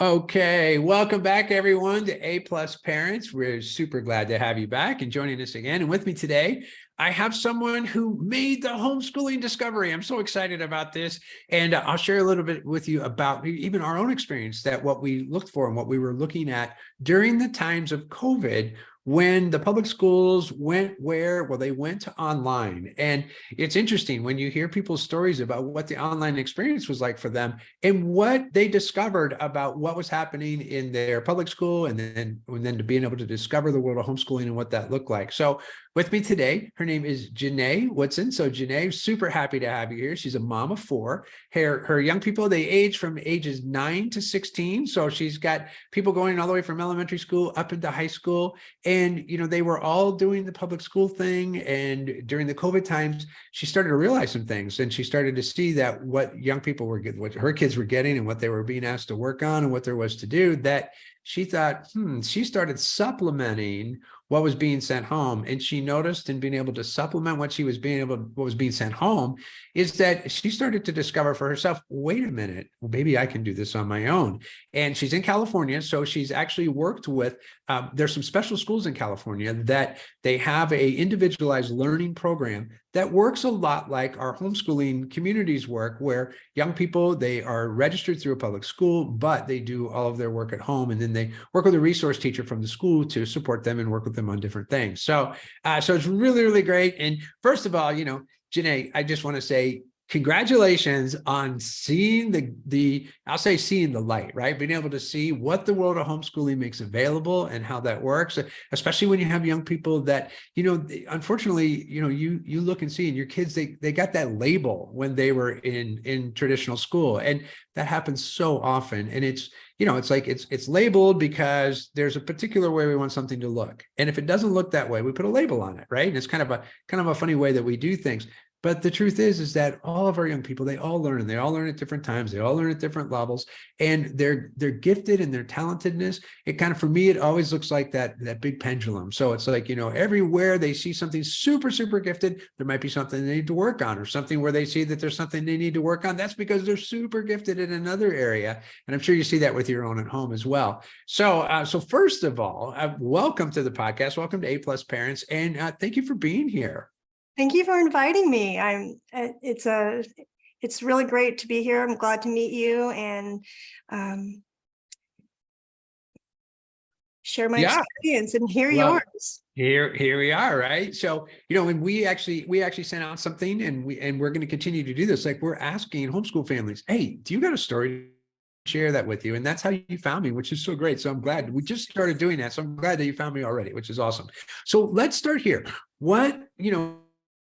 Okay, welcome back everyone to A Plus Parents. We're super glad to have you back and joining us again. And with me today, I have someone who made the homeschooling discovery. I'm so excited about this. And I'll share a little bit with you about even our own experience, that what we looked for and what we were looking at during the times of COVID, when the public schools went where? Well, they went to online. And it's interesting when you hear people's stories about what the online experience was like for them and what they discovered about what was happening in their public school, and then to being able to discover the world of homeschooling and what that looked like. So with me today, her name is Genee Woodson. So Genee, super happy to have you here. She's a mom of four. Her young people, they age from ages 9 to 16. So she's got people going all the way from elementary school up into high school. And, they were all doing the public school thing. And during the COVID times, she started to realize some things, and she started to see that what young people were getting, what her kids were getting and what they were being asked to work on and what there was to do, that she thought, she started supplementing what was being sent home. And she noticed, in being able to supplement what was being sent home, is that she started to discover for herself, wait a minute, well, maybe I can do this on my own. And she's in California. So she's actually worked with, there's some special schools in California that they have a individualized learning program that works a lot like our homeschooling communities work, where young people, they are registered through a public school, but they do all of their work at home. And then they work with a resource teacher from the school to support them and work with them on different things. So it's really, really great. And first of all, Genee, I just want to say congratulations on seeing I'll say seeing the light, right? Being able to see what the world of homeschooling makes available and how that works, especially when you have young people that, unfortunately, you look and see, and your kids, they got that label when they were in traditional school. And that happens so often. And it's like it's labeled because there's a particular way we want something to look. And if it doesn't look that way, we put a label on it, right? And it's kind of a funny way that we do things. But the truth is that all of our young people, they all learn, and they all learn at different times. They all learn at different levels, and they're gifted in their talentedness. It kind of, for me, it always looks like that big pendulum. So it's like, everywhere they see something super, super gifted, there might be something they need to work on, or something where they see that there's something they need to work on. That's because they're super gifted in another area. And I'm sure you see that with your own at home as well. So first of all, welcome to the podcast. Welcome to A Plus Parents. And thank you for being here. Thank you for inviting me. It's really great to be here. I'm glad to meet you and share my experience and hear yours. Here we are, right? So, when we actually sent out something, and we're going to continue to do this. Like, we're asking homeschool families, hey, do you got a story? Share that with you. And that's how you found me, which is so great. So I'm glad we just started doing that. So I'm glad that you found me already, which is awesome. So let's start here. What,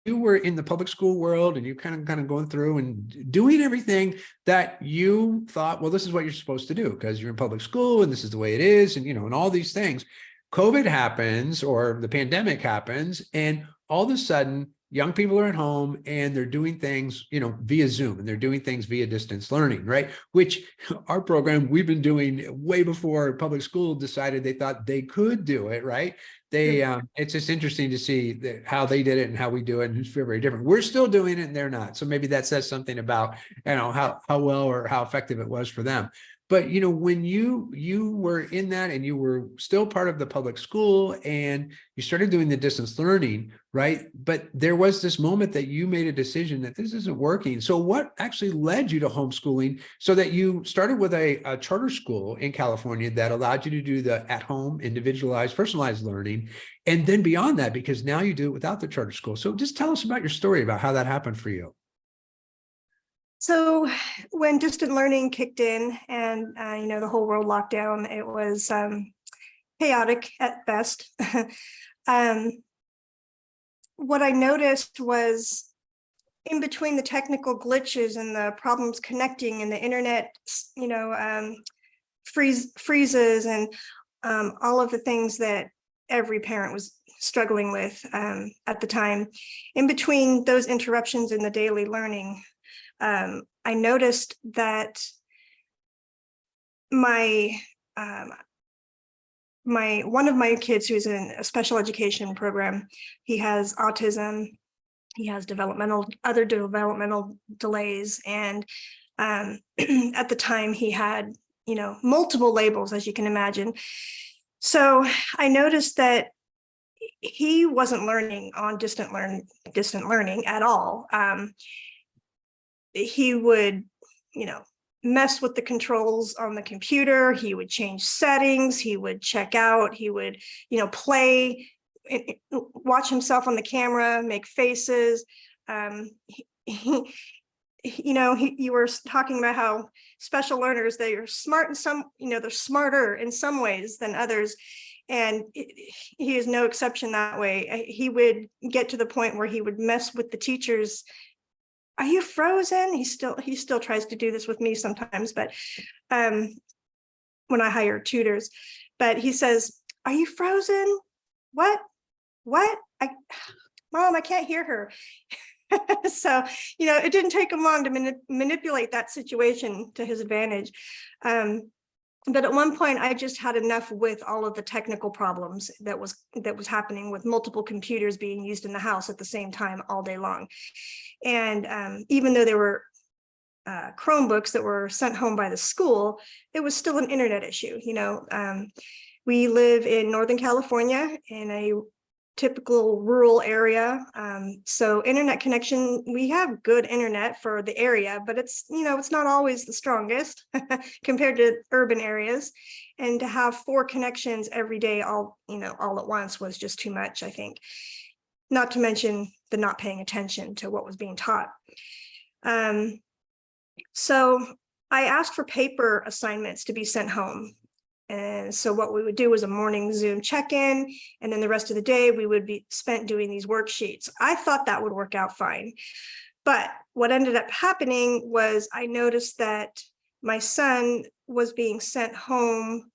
you were in the public school world, and you kind of going through and doing everything that you thought, well, this is what you're supposed to do because you're in public school and this is the way it is. And, and all these things. COVID happens, or the pandemic happens, and all of a sudden young people are at home and they're doing things, via Zoom, and they're doing things via distance learning, right? Which our program, we've been doing way before public school decided they thought they could do it, right? It's just interesting to see how they did it and how we do it, and it's very different. We're still doing it and they're not. So maybe that says something about, how well or how effective it was for them. But, when you were in that, and you were still part of the public school, and you started doing the distance learning, right? But there was this moment that you made a decision that this isn't working. So what actually led you to homeschooling, so that you started with a charter school in California that allowed you to do the at-home, individualized, personalized learning, and then beyond that, because now you do it without the charter school. So just tell us about your story about how that happened for you. So when distant learning kicked in, and the whole world locked down, it was chaotic at best. What I noticed was, in between the technical glitches and the problems connecting, and the internet, freezes, and all of the things that every parent was struggling with at the time, in between those interruptions in the daily learning, I noticed that my one of my kids, who's in a special education program, he has autism, he has other developmental delays, and at the time he had multiple labels, as you can imagine. So I noticed that he wasn't learning on distant learning at all. He would, mess with the controls on the computer. He would change settings. He would check out. He would, play, watch himself on the camera, make faces. You were talking about how special learners, they are smart in some, they're smarter in some ways than others. And he is no exception that way. He would get to the point where he would mess with the teachers. Are you frozen? He still tries to do this with me sometimes, but when I hire tutors, but he says, "Are you frozen? What? Mom, I can't hear her." So, it didn't take him long to manipulate that situation to his advantage. But at one point, I just had enough with all of the technical problems that was happening with multiple computers being used in the house at the same time all day long. And even though there were Chromebooks that were sent home by the school, it was still an internet issue. We live in Northern California in a typical rural area. So internet connection, we have good internet for the area, but it's not always the strongest compared to urban areas. And to have 4 connections every day, all at once, was just too much, I think. Not to mention the not paying attention to what was being taught. So I asked for paper assignments to be sent home. And so what we would do was a morning Zoom check-in, and then the rest of the day we would be spent doing these worksheets. I thought that would work out fine. But what ended up happening was I noticed that my son was being sent home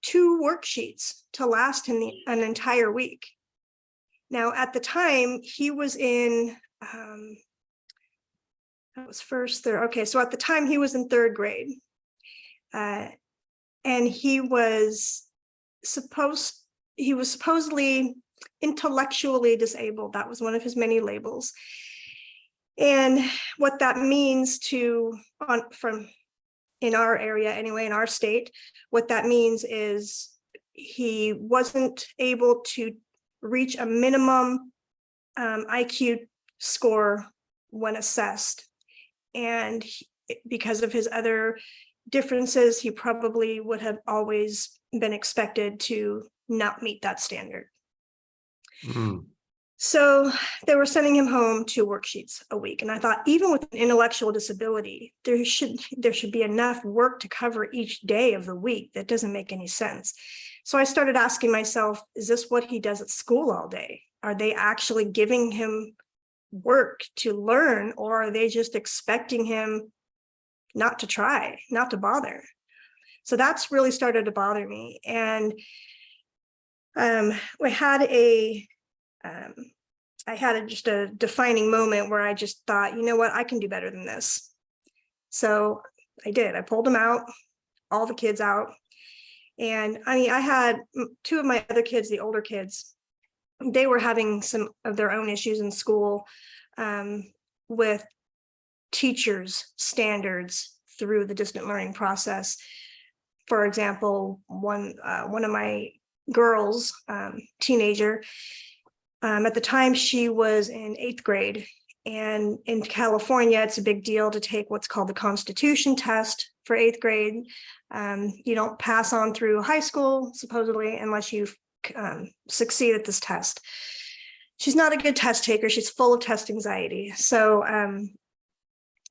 2 worksheets to last him an entire week. Now, at the time, he was in, that was first, third. Okay, so at the time he was in 3rd grade. And he was supposedly intellectually disabled. That was one of his many labels. And what that means from in our area anyway, in our state, what that means is he wasn't able to reach a minimum IQ score when assessed. And because of his other differences, he probably would have always been expected to not meet that standard. So they were sending him home 2 worksheets a week. And I thought, even with an intellectual disability, there should be enough work to cover each day of the week. That doesn't make any sense. So I started asking myself, is this what he does at school all day? Are they actually giving him work to learn, or are they just expecting him not to try, not to bother? So that's really started to bother me. And I had just a defining moment where I just thought, you know what, I can do better than this. So I did. I pulled them out, all the kids out. And I had 2 of my other kids, the older kids, they were having some of their own issues in school with teachers' standards through the distant learning process. For example, one of my girls, teenager, at the time she was in 8th grade, and in California, it's a big deal to take what's called the Constitution test for 8th grade. You don't pass on through high school, supposedly, unless you succeed at this test. She's not a good test taker. She's full of test anxiety. So,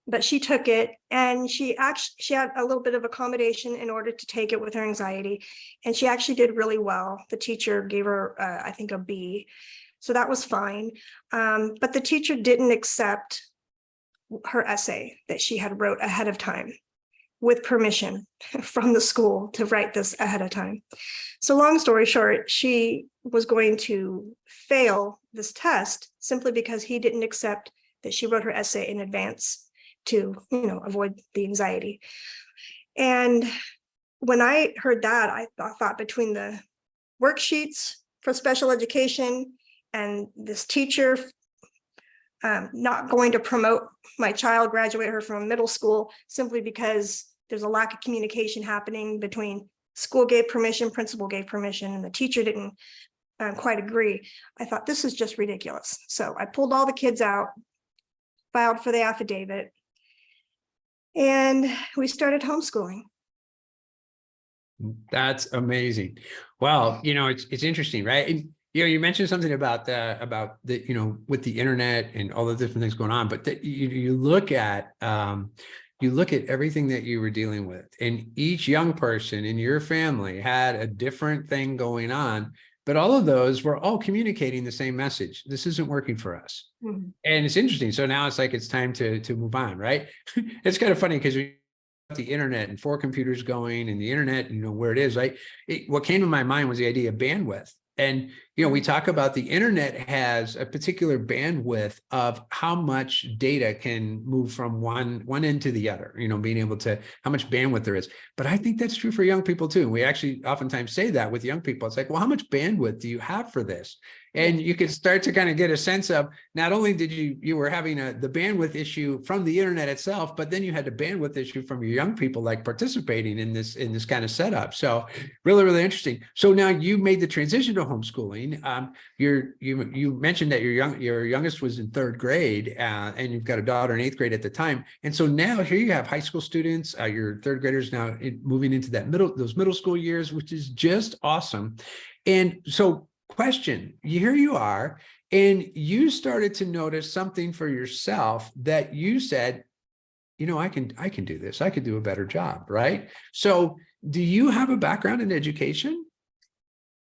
but she took it, and she had a little bit of accommodation in order to take it with her anxiety. And she actually did really well. The teacher gave her, I think, a B. So that was fine. But the teacher didn't accept her essay that she had wrote ahead of time, with permission from the school to write this ahead of time. So long story short, she was going to fail this test simply because he didn't accept that she wrote her essay in advance to, avoid the anxiety. And when I heard that, I thought between the worksheets for special education and this teacher not going to promote my child, graduate her from middle school simply because there's a lack of communication happening between school gave permission, principal gave permission, and the teacher didn't quite agree. I thought, this is just ridiculous. So I pulled all the kids out, filed for the affidavit, and we started homeschooling. That's amazing. Well, it's interesting, right? And you mentioned something about the with the internet and all the different things going on, but you look at everything that you were dealing with, and each young person in your family had a different thing going on, but all of those were all communicating the same message. This isn't working for us. Mm-hmm. And it's interesting. So now it's like, it's time to move on, right? It's kind of funny because the internet and 4 computers going and the internet, where it is, right? What came to my mind was the idea of bandwidth. And, we talk about the internet has a particular bandwidth of how much data can move from one end to the other, being able to, how much bandwidth there is. But I think that's true for young people too. We actually oftentimes say that with young people. It's like, well, how much bandwidth do you have for this? And you can start to kind of get a sense of, not only did you were having the bandwidth issue from the internet itself, but then you had the bandwidth issue from your young people, like participating in this kind of setup. So really, really interesting. So now you made the transition to homeschooling. You mentioned that your youngest was in 3rd grade, and you've got a daughter in 8th grade at the time. And so now here you have high school students, your 3rd graders now moving into those middle school years, which is just awesome. And so, question, here you are, and you started to notice something for yourself that you said, I can do this. I could do a better job, right? So do you have a background in education?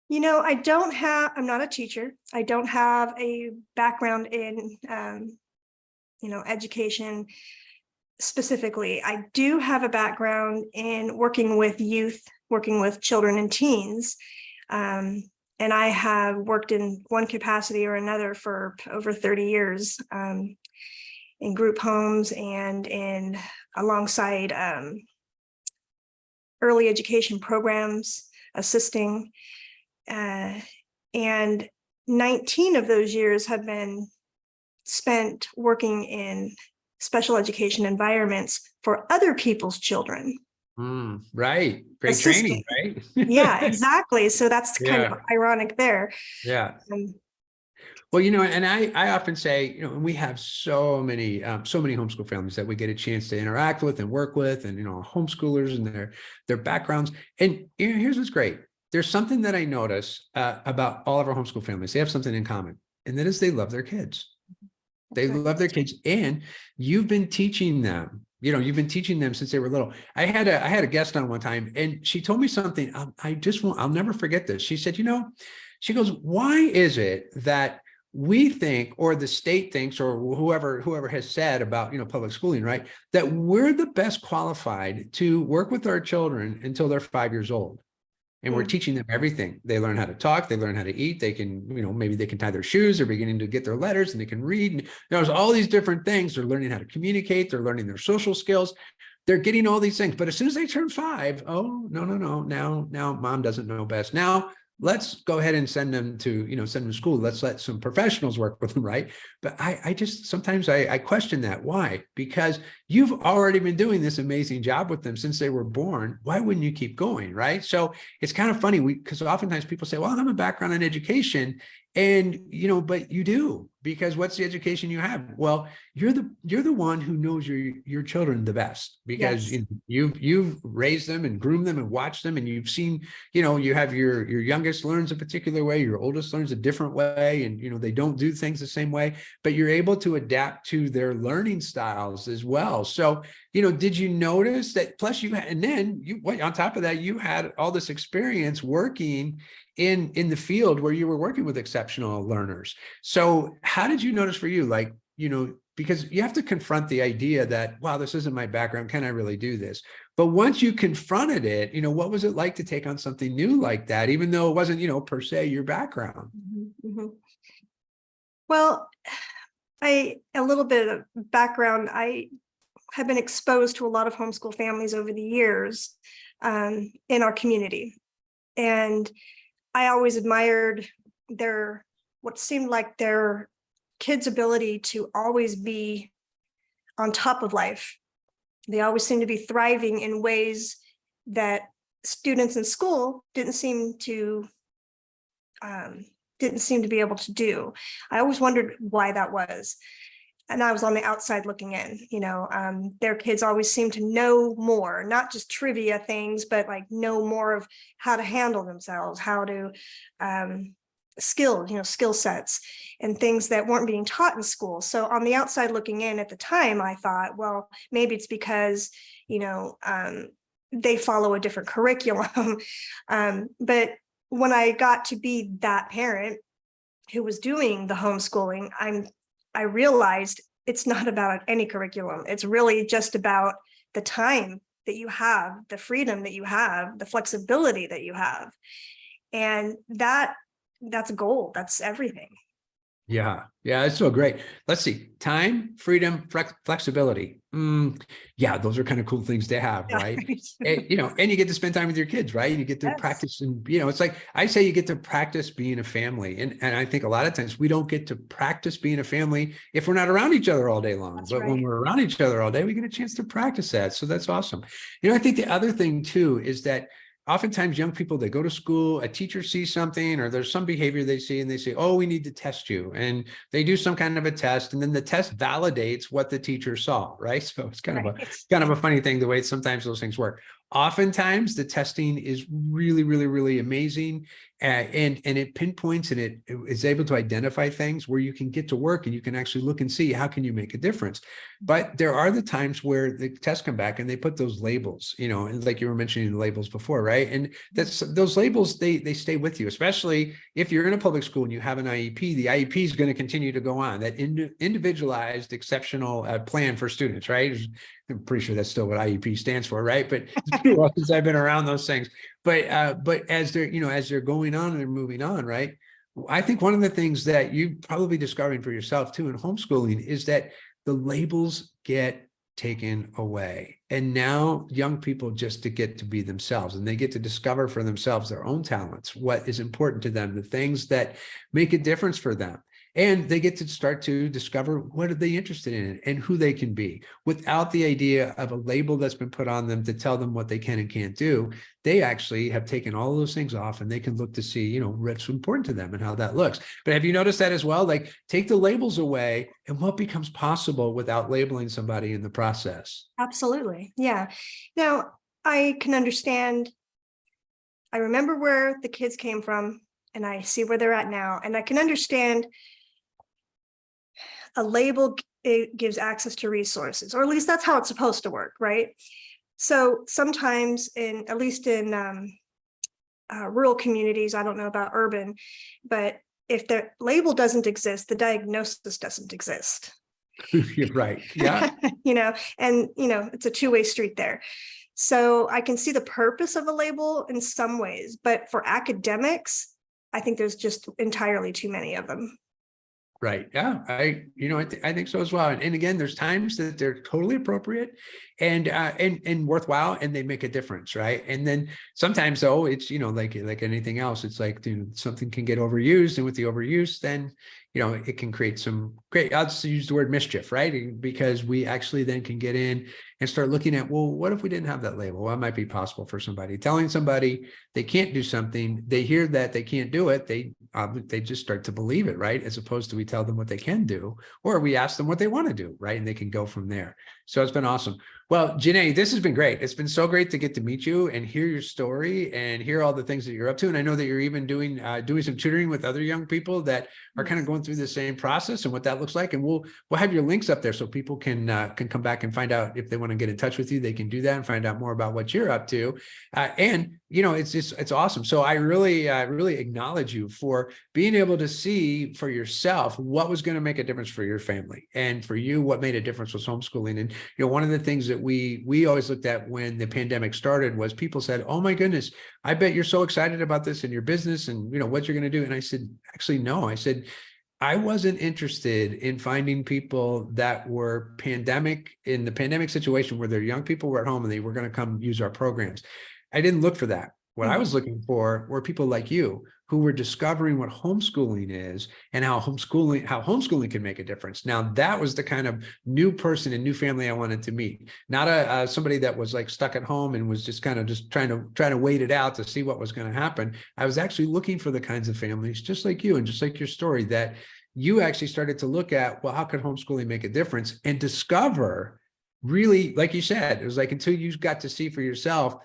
I'm not a teacher. I don't have a background in, education specifically. I do have a background in working with youth, working with children and teens. And I have worked in one capacity or another for over 30 years, in group homes and in alongside early education programs, assisting. And 19 of those years have been spent working in special education environments for other people's children. Right. Great Assisting. training, right? Yeah, exactly. So that's kind of ironic there. Yeah. Well, and I often say, and we have so many homeschool families that we get a chance to interact with and work with, and, homeschoolers and their backgrounds. And here's what's great. There's something that I notice about all of our homeschool families. They have something in common, and that is they love their kids. They love their kids, and you've been teaching them. You've been teaching them since they were little. I had a guest on one time, and she told me something. I'll never forget this. She said, she goes, why is it that we think, or the state thinks, or whoever has said about, public schooling, right, that we're the best qualified to work with our children until they're 5 years old? And we're teaching them everything. They learn how to talk, they learn how to eat, they can, maybe they can tie their shoes, they're beginning to get their letters, and they can read. And there's all these different things. They're learning how to communicate, they're learning their social skills. They're getting all these things. But as soon as they turn 5, oh, no. Now mom doesn't know best. Now let's go ahead and send them to school. Let's let some professionals work with them, right? But I just, sometimes I question that. Why? Because you've already been doing this amazing job with them since they were born. Why wouldn't you keep going, right? So it's kind of funny, because oftentimes people say, well, I have a background in education. And, but you do, because what's the education you have? Well, you're the one who knows your children the best, because you've raised them and groomed them and watched them, and you've seen, you have your youngest learns a particular way, your oldest learns a different way, and they don't do things the same way, but you're able to adapt to their learning styles as well. So, did you notice that? Plus, and then on top of that, you had all this experience working in the field where you were working with exceptional learners. So how did you notice for you, like, because you have to confront the idea that, wow, this isn't my background. Can I really do this? But once you confronted it, what was it like to take on something new like that, even though it wasn't, per se your background? Mm-hmm. Well, a little bit of background. I have been exposed to a lot of homeschool families over the years in our community. And I always admired what seemed like their kids' ability to always be on top of life They always seem to be thriving in ways that students in school didn't seem to be able to do. I always wondered why that was. And I was on the outside looking in, their kids always seem to know more, not just trivia things, but like know more of how to handle themselves, how to skill sets and things that weren't being taught in school. So on the outside looking in at the time, I thought, well, maybe it's because, they follow a different curriculum. But when I got to be that parent who was doing the homeschooling, I realized it's not about any curriculum. It's really just about the time that you have, the freedom that you have, the flexibility that you have. And that's gold. That's everything. Yeah, it's so great. Let's see, time, freedom, flexibility. Yeah, those are kind of cool things to have, Yeah. right? And you get to spend time with your kids, right? You get to Yes. practice, and it's like I say, you get to practice being a family, and I think a lot of times we don't get to practice being a family if we're not around each other all day long. That's But right. when we're around each other all day, we get a chance to practice that. So that's awesome. I think the other thing too is that oftentimes young people, they go to school, a teacher sees something, or there's some behavior they see and they say, oh, we need to test you. And they do some kind of a test, and then the test validates what the teacher saw, right? So it's kind of a funny thing, the way sometimes those things work. Oftentimes the testing is really, really, really amazing. And it pinpoints and it is able to identify things where you can get to work and you can actually look and see how can you make a difference. But there are the times where the tests come back and they put those labels, and like you were mentioning the labels before, right? And those labels, they stay with you, especially if you're in a public school and you have an IEP. The IEP is going to continue to go on, that individualized exceptional plan for students, right? I'm pretty sure that's still what IEP stands for, right? But it's been a while since I've been around those things. But as they're going on and they're moving on, right? I think one of the things that you probably discovering for yourself too in homeschooling is that the labels get taken away. And now young people just to get to be themselves, and they get to discover for themselves their own talents, what is important to them, the things that make a difference for them. And they get to start to discover what are they interested in and who they can be without the idea of a label that's been put on them to tell them what they can and can't do. They actually have taken all of those things off, and they can look to see, what's important to them and how that looks. But have you noticed that as well? Like, take the labels away and what becomes possible without labeling somebody in the process. Absolutely. Yeah. Now, I can understand. I remember where the kids came from, and I see where they're at now. And I can understand a label, it gives access to resources, or at least that's how it's supposed to work, right? So sometimes, at least in rural communities, I don't know about urban, but if the label doesn't exist, the diagnosis doesn't exist. You're right. Yeah. It's a two-way street there. So I can see the purpose of a label in some ways, but for academics, I think there's just entirely too many of them. Right. Yeah. I think so as well. And again, there's times that they're totally appropriate and worthwhile, and they make a difference. Right. And then sometimes though, it's, like anything else, it's like, something can get overused, and with the overuse, then, it can create some great, I'll just use the word mischief, right? Because we actually then can get in and start looking at, well, what if we didn't have that label? What might be possible for somebody? Telling somebody they can't do something, they hear that they can't do it, they just start to believe it, right? As opposed to we tell them what they can do, or we ask them what they want to do, right? And they can go from there. So it's been awesome. Well, Genee, this has been great. It's been so great to get to meet you and hear your story and hear all the things that you're up to. And I know that you're even doing some tutoring with other young people that are kind of going through the same process and what that looks like. And we'll have your links up there so people can come back and find out if they want to get in touch with you. They can do that and find out more about what you're up to. And it's awesome. So I really acknowledge you for being able to see for yourself what was going to make a difference for your family, and for you, what made a difference was homeschooling. And one of the things that we always looked at when the pandemic started was people said, "Oh my goodness, I bet you're so excited about this in your business and what you're going to do." And I said, actually, no. I said, I wasn't interested in finding people that were in the pandemic situation where their young people were at home and they were going to come use our programs. I didn't look for that. What I was looking for were people like you who were discovering what homeschooling is and how homeschooling can make a difference. Now, that was the kind of new person and new family I wanted to meet, not somebody that was like stuck at home and was just kind of just trying to wait it out to see what was going to happen. I was actually looking for the kinds of families just like you and just like your story that you actually started to look at, well, how could homeschooling make a difference, and discover, really, like you said, it was like until you got to see for yourself,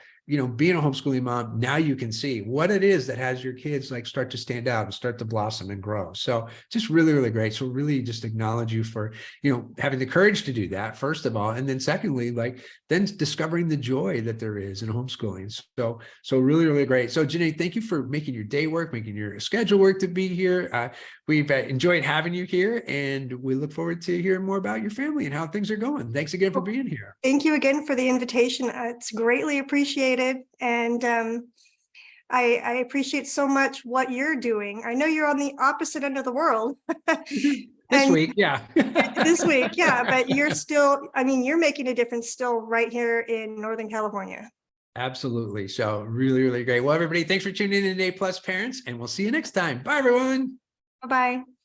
being a homeschooling mom, now you can see what it is that has your kids like start to stand out and start to blossom and grow. So just really, really great. So really just acknowledge you for, having the courage to do that, first of all. And then secondly, like then discovering the joy that there is in homeschooling. So really, really great. So Genee, thank you for making your day work, making your schedule work to be here. We've enjoyed having you here, and we look forward to hearing more about your family and how things are going. Thanks again for being here. Thank you again for the invitation. It's greatly appreciated. And I appreciate so much what you're doing. I know you're on the opposite end of the world. This week, yeah. This week, yeah. But you're still, you're making a difference still right here in Northern California. Absolutely. So really, really great. Well, everybody, thanks for tuning in to A+ Parents, and we'll see you next time. Bye, everyone. Bye-bye.